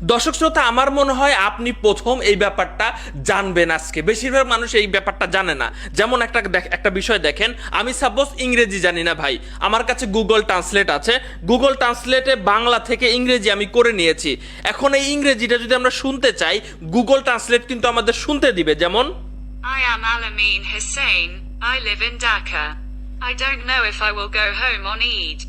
দর্শক শ্রোতা, আমার মনে হয় আপনি প্রথম এই ব্যাপারটা জানবেন আজকে। বেশিরভাগ মানুষ এই ব্যাপারটা জানে না। যেমন একটা বিষয় দেখেন, আমি সাপোজ ইংরেজি জানি না ভাই, আমার কাছে গুগল ট্রান্সলেট আছে, গুগল ট্রান্সলেটে বাংলা থেকে ইংরেজি আমি করে নিয়েছি। এখন এই ইংরেজিটা যদি আমরা শুনতে চাই, গুগল ট্রান্সলেট কিন্তু আমাদের শুনতে দিবে। যেমন I am Alamin Hussain. I live in Dhaka. I don't know if I will go home on Eid.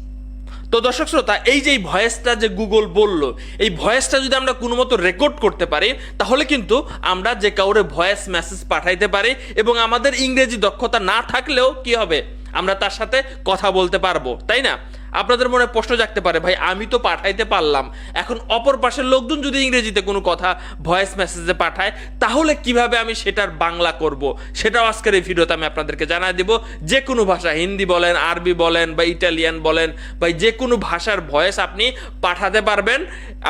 তো দর্শক শ্রোতা, এই যে ভয়েসটা যে গুগল বলল, এই ভয়েসটা যদি আমরা কোনো মতো রেকর্ড করতে পারি, তাহলে কিন্তু আমরা যে কাউরে ভয়েস মেসেজ পাঠাইতে পারি, এবং আমাদের ইংরেজি দক্ষতা না থাকলেও কি হবে, আমরা তার সাথে কথা বলতে পারবো, তাই না? আপনাদের মনে প্রশ্ন জাগতে পারে, ভাই আমি তো পাঠাইতে পারলাম, এখন অপর পাশের লোকজন যদি ইংরেজিতে কোনো কথা ভয়েস মেসেজে পাঠায়, তাহলে কিভাবে আমি সেটার বাংলা করব, সেটাও আজকের এই ভিডিওতে আমি আপনাদেরকে জানাই দিব। যে কোনো ভাষা, হিন্দি বলেন, আরবি বলেন, বা ইটালিয়ান বলেন, বা যে কোনো ভাষার ভয়েস আপনি পাঠাতে পারবেন।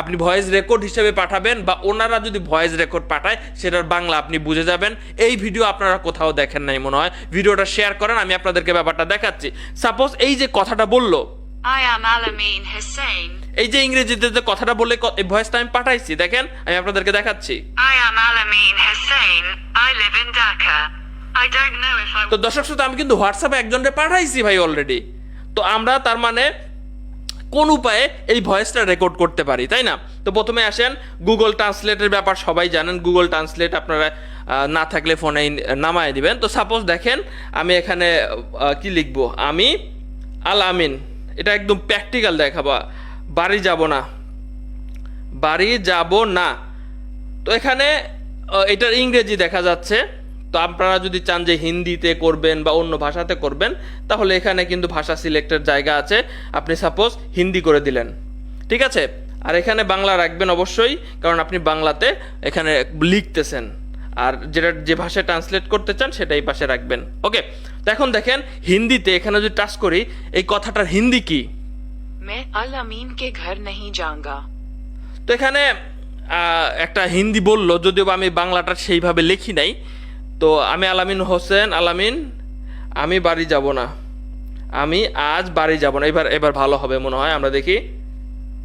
আপনি ভয়েস রেকর্ড হিসেবে পাঠাবেন, বা ওনারা যদি ভয়েস রেকর্ড পাঠায়, সেটার বাংলা আপনি বুঝে যাবেন। এই ভিডিও আপনারা কোথাও দেখেন নাই মনে হয়, ভিডিওটা শেয়ার করেন, আমি আপনাদেরকে ব্যাপারটা দেখাচ্ছি। সাপোজ এই যে কথাটা বললো, I am Alamin Hussain. এই যে ইংরেজিতে যে কথাটা বলে এই ভয়েসটা আমি পাঠাইছি, দেখেন আমি আপনাদেরকে দেখাচ্ছি। I am Alamin Hussain. I live in Dhaka. I don't know if I তো দর্শক শ্রোতা, আমি কিন্তু হোয়াটসঅ্যাপে একজনকে পাঠাইছি ভাই অলরেডি। তো আমরা তার মানে কোন উপায়ে এই ভয়েসটা রেকর্ড করতে পারি, তাই না? তো প্রথমে আসেন, গুগল ট্রান্সলেটের ব্যাপার সবাই জানেন। গুগল ট্রান্সলেট আপনারা না থাকলে ফোনে নামায় দিবেন। তো সাপোজ দেখেন, আমি এখানে কি লিখবো, আমি আল আমিন, এটা একদম প্র্যাকটিক্যাল দেখাবো। বাড়ি যাব না, বাড়ি যাব না। তো এখানে এটার ইংরেজি দেখা যাচ্ছে। তো আপনারা যদি চান যে হিন্দিতে করবেন বা অন্য ভাষাতে করবেন, তাহলে এখানে কিন্তু ভাষা সিলেক্টের জায়গা আছে। আপনি সাপোজ হিন্দি করে দিলেন, ঠিক আছে। আর এখানে বাংলা রাখবেন অবশ্যই, কারণ আপনি বাংলাতে এখানে লিখতেছেন। আর যে ভাষায় ট্রান্সলেট করতে চান সেটাই পাশে রাখবেন। ওকে, তো এখন দেখেন হিন্দিতে এখানে যদি টাচ করি, এই কথাটার হিন্দি কি? मैं अल अमीन के घर नहीं जाऊंगा। তো এখানে একটা হিন্দি বললো, যদিও আমি বাংলাটা সেইভাবে লিখি নাই। তো আমি আলামিন হোসেন, আলামিন, আমি বাড়ি যাব না, আমি আজ বাড়ি যাব না। এবার ভালো হবে মনে হয়, আমরা দেখি।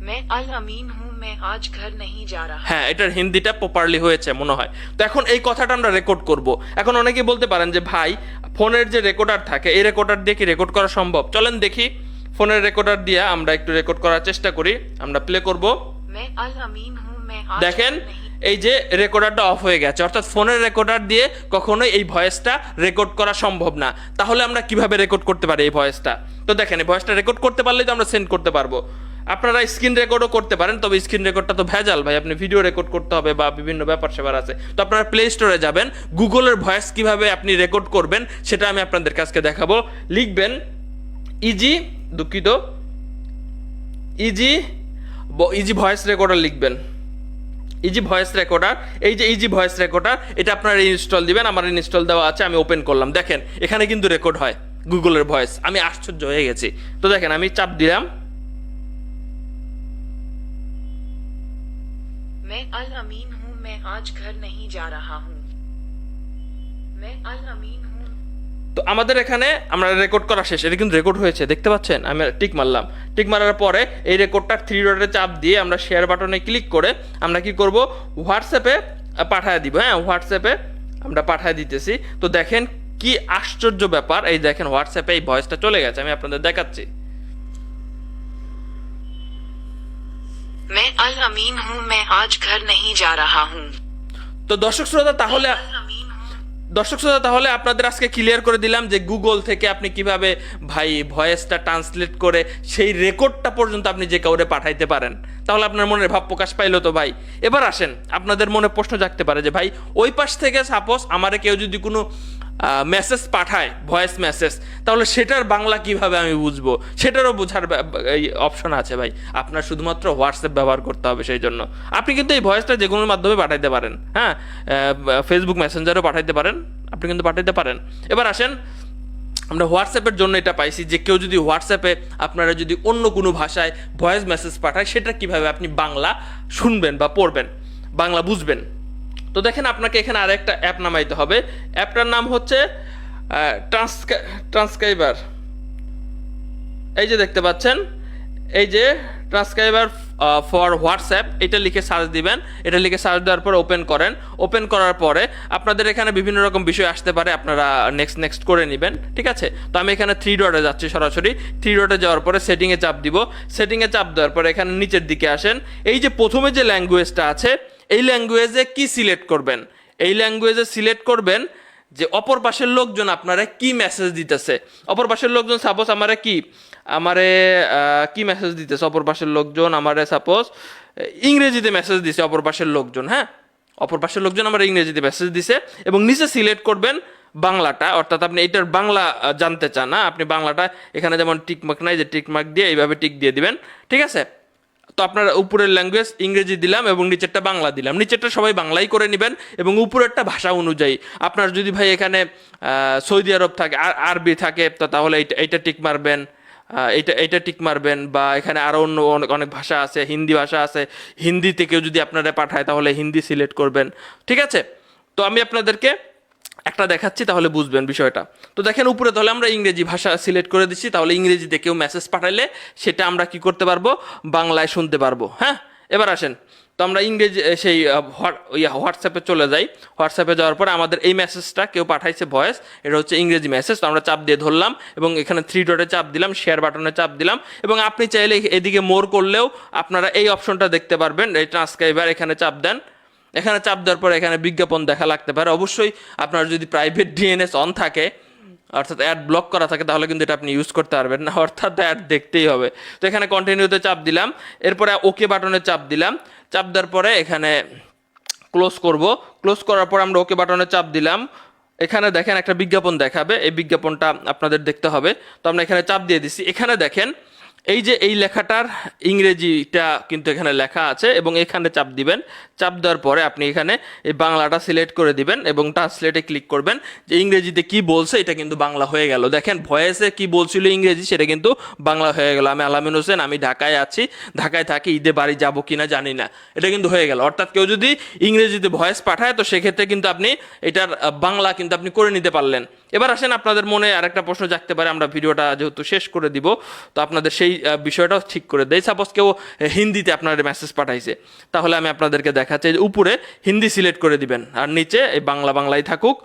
मैं अल अमीन हूँ, मैं आज घर नहीं जा रहा। হ্যাঁ, এটার হিন্দিটা প্রপারলি হয়েছে মনে হয়। তো এখন এই কথাটা আমরা রেকর্ড করব। এখন অনেকে বলতে পারেন যে ভাই, ফোনের যে রেকর্ডার থাকে, এই রেকর্ডার দিয়ে কি রেকর্ড করা সম্ভব? চলেন দেখি, ফোনের রেকর্ডার দিয়ে আমরা একটু রেকর্ড করার চেষ্টা করি। আমরা প্লে করব। मैं अल अमीन हूँ, मैं आज দেখেন घर नहीं। এই যে রেকর্ডারটা অফ হয়ে গেছে, অর্থাৎ ফোনের রেকর্ডার দিয়ে কখনোই এই ভয়েসটা রেকর্ড করা সম্ভব না। তাহলে আমরা কিভাবে রেকর্ড করতে পারি এই ভয়েসটা? তো দেখেন, এই ভয়েসটা রেকর্ড করতে পারলেই তো আমরা সেন্ড করতে পারবো। আপনারা স্ক্রিন রেকর্ডও করতে পারেন, তবে স্ক্রিন রেকর্ডটা তো ভেজাল ভাই, আপনি ভিডিও রেকর্ড করতে হবে বা বিভিন্ন ব্যাপার সেবার আছে। তো আপনারা প্লে স্টোরে যাবেন, গুগলের ভয়েস কিভাবে আপনি রেকর্ড করবেন সেটা আমি আপনাদের কাছে দেখাবো। লিখবেন ইজি, দুঃখিত, ইজি ভয়েস রেকর্ডার লিখবেন, ইজি ভয়েস রেকর্ডার। এই যে ইজি ভয়েস রেকর্ডার, এটা আপনারা ইনস্টল দিবেন। আমার ইনস্টল দেওয়া আছে, আমি ওপেন করলাম। দেখেন এখানে কিন্তু রেকর্ড হয় গুগলের ভয়েস। আমি আশ্চর্য হয়ে গেছি। তো দেখেন, আমি চাপ দিলাম, मैं अल अमीन हूँ, मैं आज घर नहीं जा रहा हूँ। मैं अल अमीन हूँ। তো আমাদের এখানে আমরা রেকর্ড করা শেষ। এটা কিন্তু রেকর্ড হয়েছে, দেখতে পাচ্ছেন। আমি টিক মারলাম, টিক মারার পরে এই রেকর্ডটা 3 ডটে চাপ দিয়ে আমরা শেয়ার বাটনে ক্লিক করে আমরা কি করব, হোয়াটসঅ্যাপে পাঠিয়ে দিব। হ্যাঁ, হোয়াটসঅ্যাপে আমরা পাঠিয়ে দিতেছি। তো দেখেন কি আশ্চর্য ব্যাপার, এই দেখেন হোয়াটসঅ্যাপে এই ভয়েসটা চলে গেছে। আমি আপনাদের দেখাচ্ছি। मैं अल अमीन हूँ, मैं आज घर नहीं जा रहा हूँ। তো দর্শক শ্রোতা, তাহলে আপনাদের আজকে ক্লিয়ার করে দিলাম যে গুগল থেকে আপনি কিভাবে ভাই ভয়েসটা ট্রান্সলেট করে সেই রেকর্ডটা পর্যন্ত আপনি যে কাউরে পাঠাইতে পারেন। তাহলে আপনার মনের ভাব প্রকাশ পাইলো তো ভাই। এবার আসেন, আপনাদের মনে প্রশ্ন জাগতে পারে যে ভাই, ওই পাশ থেকে সাপোজ আমারে কেউ যদি কোনো মেসেজ পাঠায়, ভয়েস মেসেজ, তাহলে সেটার বাংলা কিভাবে আমি বুঝবো? সেটারও বোঝার এই অপশন আছে ভাই। আপনার শুধুমাত্র হোয়াটসঅ্যাপ ব্যবহার করতে হবে। সেই জন্য আপনি কিন্তু এই ভয়েসটা যে কোনো মাধ্যমে পাঠাইতে পারেন। হ্যাঁ, ফেসবুক মেসেঞ্জারও পাঠাইতে পারেন, আপনি কিন্তু পাঠাইতে পারেন। এবার আসেন, আমরা হোয়াটসঅ্যাপের জন্য এটা পাইছি যে কেউ যদি হোয়াটসঅ্যাপে আপনারা যদি অন্য কোনো ভাষায় ভয়েস মেসেজ পাঠায়, সেটা কিভাবে আপনি বাংলা শুনবেন বা পড়বেন, বাংলা বুঝবেন। তো দেখেন, আপনাকে এখানে আরেকটা অ্যাপ নামাইতে হবে। অ্যাপটার নাম হচ্ছে ট্রান্সক্রাইবার। এই যে দেখতে পাচ্ছেন, এই যে ট্রান্সক্রাইবার ফর হোয়াটসঅ্যাপ এটা লিখে সার্চ দিবেন। এটা লিখে সার্চ দেওয়ার পর ওপেন করেন। ওপেন করার পরে আপনাদের এখানে বিভিন্ন রকম বিষয় আসতে পারে, আপনারা নেক্সট করে নেবেন, ঠিক আছে। তো আমি এখানে 3 ডটে যাচ্ছি সরাসরি। 3 ডটে যাওয়ার পরে সেটিংয়ে চাপ দিব। সেটিংয়ে চাপ দেওয়ার পরে এখানে নিচের দিকে আসেন। এই যে প্রথমে যে ল্যাঙ্গুয়েজটা আছে এই ল্যাঙ্গুয়েজে কি সিলেক্ট করবেন? এই ল্যাঙ্গুয়েজে সিলেক্ট করবেন যে অপর পাশের লোকজন আপনারা কি মেসেজ দিতেছে। অপর পাশের লোকজন সাপোজ আমারে কি মেসেজ দিতেছে, অপর পাশের লোকজন আমারে সাপোজ ইংরেজিতে মেসেজ দিছে অপর পাশের লোকজন, হ্যাঁ, অপর পাশের লোকজন আমার ইংরেজিতে মেসেজ দিছে এবং নিচে সিলেক্ট করবেন বাংলাটা, অর্থাৎ আপনি এটার বাংলা জানতে চান, না আপনি বাংলাটা এখানে যেমন টিকমার্ক নাই, যে টিকমার্ক দিয়ে এইভাবে টিক দিয়ে দিবেন, ঠিক আছে। তো আপনার উপরের ল্যাঙ্গুয়েজ ইংরেজি দিলাম এবং নিচেরটা বাংলা দিলাম। নিচেরটা সবাই বাংলাই করে নেবেন এবং উপরেরটা ভাষা অনুযায়ী। আপনার যদি ভাই এখানে সৌদি আরব থাকে, আরবি থাকে, তো তাহলে এইটা টিক মারবেন, এইটা টিক মারবেন। বা এখানে আরও অন্য অনেক ভাষা আছে, হিন্দি ভাষা আছে, হিন্দি থেকেও যদি আপনারা পাঠায় তাহলে হিন্দি সিলেক্ট করবেন, ঠিক আছে। তো আমি আপনাদেরকে একটা দেখাচ্ছি তাহলে বুঝবেন বিষয়টা। তো দেখেন উপরে তাহলে আমরা ইংরেজি ভাষা সিলেক্ট করে দিচ্ছি, তাহলে ইংরেজিতে কেউ মেসেজ পাঠাইলে সেটা আমরা কি করতে পারবো, বাংলায় শুনতে পারবো, হ্যাঁ। এবার আসেন, তো আমরা ইংরেজি সেই হোয়াটসঅ্যাপে চলে যাই। হোয়াটসঅ্যাপে যাওয়ার পরে আমাদের এই মেসেজটা কেউ পাঠাইছে ভয়েস, এটা হচ্ছে ইংরেজি মেসেজ। তো আমরা চাপ দিয়ে ধরলাম এবং এখানে 3 ডটে চাপ দিলাম, শেয়ার বাটনে চাপ দিলাম এবং আপনি চাইলে এদিকে মোর করলেও আপনারা এই অপশনটা দেখতে পারবেন, এই ট্রান্সক্রাইবার, এখানে চাপ দেন। এখানে চাপ দেওয়ার পরে এখানে বিজ্ঞাপন দেখা লাগতে পারে। অবশ্যই আপনার যদি প্রাইভেট ডিএনএস অন থাকে, অর্থাৎ অ্যাড ব্লক করা থাকে, তাহলে কিন্তু এটা আপনি ইউজ করতে পারবেন না, অর্থাৎ অ্যাড দেখতেই হবে। তো এখানে কন্টিনিউতে চাপ দিলাম, এরপরে ওকে বাটনে চাপ দিলাম। চাপ দেওয়ার পরে এখানে ক্লোজ করব। ক্লোজ করার পর আমরা ওকে বাটনে চাপ দিলাম। এখানে দেখেন একটা বিজ্ঞাপন দেখাবে, এই বিজ্ঞাপনটা আপনাদের দেখতে হবে। তো আমরা এখানে চাপ দিয়ে দিচ্ছি। এখানে দেখেন এই যে এই লেখাটার ইংরেজিটা কিন্তু এখানে লেখা আছে এবং এখানে চাপ দিবেন। চাপ দেওয়ার পরে আপনি এখানে এই বাংলাটা সিলেক্ট করে দিবেন এবং ট্রান্সলেটে ক্লিক করবেন, যে ইংরেজিতে কি বলছে এটা কিন্তু বাংলা হয়ে গেল। দেখেন ভয়েসে কি বলছিল ইংরেজি, সেটা কিন্তু বাংলা হয়ে গেল। আমি আলামিন হোসেন, আমি ঢাকায় আছি, ঢাকায় থাকি, ঈদে বাড়ি যাবো কিনা জানি না, এটা কিন্তু হয়ে গেল। অর্থাৎ কেউ যদি ইংরেজিতে ভয়েস পাঠায় তো সেক্ষেত্রে কিন্তু আপনি এটার বাংলা কিন্তু আপনি করে নিতে পারলেন। এবার আসেন, আপনাদের মনে আরেকটা প্রশ্ন জাগতে পারে, আমরা ভিডিওটা যেহেতু শেষ করে দিব তো আপনাদের সেই বিষয়টাও ঠিক করে দেয়। সাপোজ কেউ হিন্দিতে আপনার মেসেজ পাঠাইছে, তাহলে আমি আপনাদেরকে দেখাচ্ছি, উপরে হিন্দি সিলেক্ট করে দিবেন আর নিচে এই বাংলায় থাকুক।